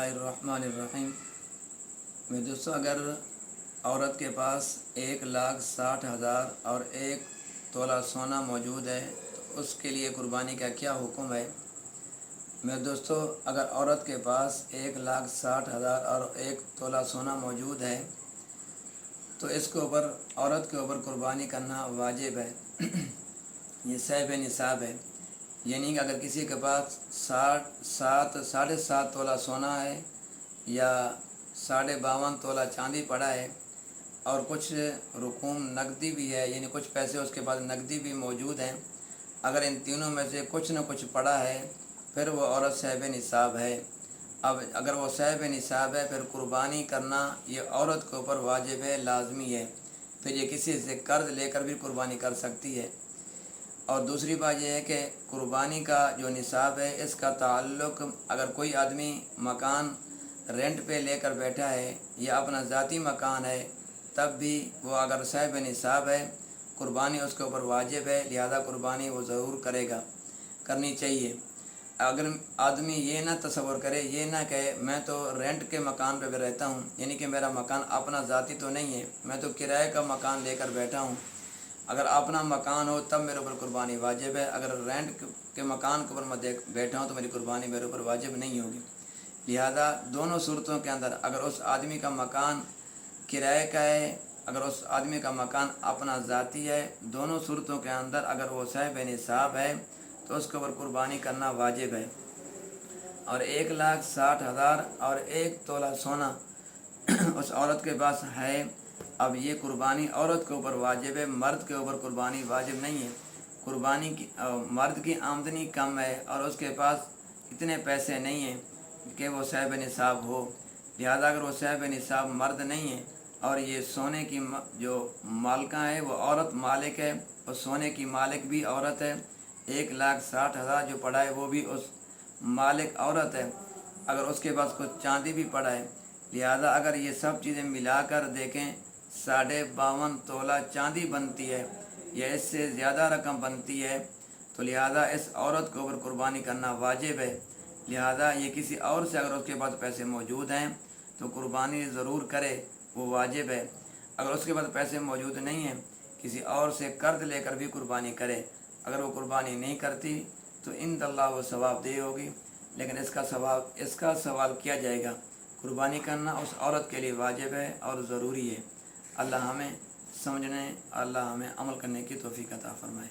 الرحمن الرحیم۔ میں دوستوں، اگر عورت کے پاس 1,60,000 اور 1 تولہ سونا موجود ہے تو اس کے لیے قربانی کا کیا حکم ہے؟ میں دوستوں، اگر عورت کے پاس 1,60,000 اور 1 تولہ سونا موجود ہے تو اس کے اوپر عورت کے اوپر قربانی کرنا واجب ہے۔ یہ صاحب نصاب ہے، یعنی کہ اگر کسی کے پاس 7.5 تولہ سونا ہے یا 52.5 تولہ چاندی پڑا ہے اور کچھ رقوم نقدی بھی ہے، یعنی کچھ پیسے اس کے پاس نقدی بھی موجود ہیں، اگر ان تینوں میں سے کچھ نہ کچھ پڑا ہے پھر وہ عورت صاحب نصاب ہے۔ اب اگر وہ صاحب نصاب ہے پھر قربانی کرنا یہ عورت کے اوپر واجب ہے، لازمی ہے۔ پھر یہ کسی سے قرض لے کر بھی قربانی کر سکتی ہے۔ اور دوسری بات یہ ہے کہ قربانی کا جو نصاب ہے اس کا تعلق اگر کوئی آدمی مکان رینٹ پہ لے کر بیٹھا ہے یا اپنا ذاتی مکان ہے تب بھی وہ اگر صاحب نصاب ہے قربانی اس کے اوپر واجب ہے، لہذا قربانی وہ ضرور کرنی چاہیے۔ اگر آدمی یہ نہ تصور کرے، یہ نہ کہے میں تو رینٹ کے مکان پہ رہتا ہوں، یعنی کہ میرا مکان اپنا ذاتی تو نہیں ہے، میں تو کرائے کا مکان لے کر بیٹھا ہوں، اگر اپنا مکان ہو تب میرے اوپر قربانی واجب ہے، اگر رینٹ کے مکان کے اوپر میں بیٹھا ہوں تو میری قربانی میرے اوپر واجب نہیں ہوگی۔ لہذا دونوں صورتوں کے اندر اگر اس آدمی کا مکان کرائے کا ہے، اگر اس آدمی کا مکان اپنا ذاتی ہے، دونوں صورتوں کے اندر اگر وہ صاحب نصاب ہے تو اس کے اوپر قربانی کرنا واجب ہے۔ اور 1,60,000 اور 1 تولہ سونا اس عورت کے پاس ہے، اب یہ قربانی عورت کے اوپر واجب ہے، مرد کے اوپر قربانی واجب نہیں ہے۔ قربانی کی مرد کی آمدنی کم ہے اور اس کے پاس اتنے پیسے نہیں ہیں کہ وہ صاحب نصاب ہو، لہذا اگر وہ صاحب نصاب مرد نہیں ہے اور یہ سونے کی جو مالکہ ہے وہ عورت مالک ہے اور سونے کی مالک بھی عورت ہے، 1,60,000 جو پڑا ہے وہ بھی اس مالک عورت ہے، اگر اس کے پاس کچھ چاندی بھی پڑا ہے، لہذا اگر یہ سب چیزیں ملا کر دیکھیں 52.5 تولہ چاندی بنتی ہے یا اس سے زیادہ رقم بنتی ہے تو لہذا اس عورت کے اوپر قربانی کرنا واجب ہے۔ لہذا یہ کسی اور سے اگر اس کے پاس پیسے موجود ہیں تو قربانی ضرور کرے، وہ واجب ہے۔ اگر اس کے پاس پیسے موجود نہیں ہیں کسی اور سے قرض لے کر بھی قربانی کرے، اگر وہ قربانی نہیں کرتی تو عند اللہ وہ ثواب دہ ہوگی، لیکن اس کا سوال کیا جائے گا۔ قربانی کرنا اس عورت کے لیے واجب ہے اور ضروری ہے۔ اللہ ہمیں سمجھنے، اللہ ہمیں عمل کرنے کی توفیق عطا فرمائے۔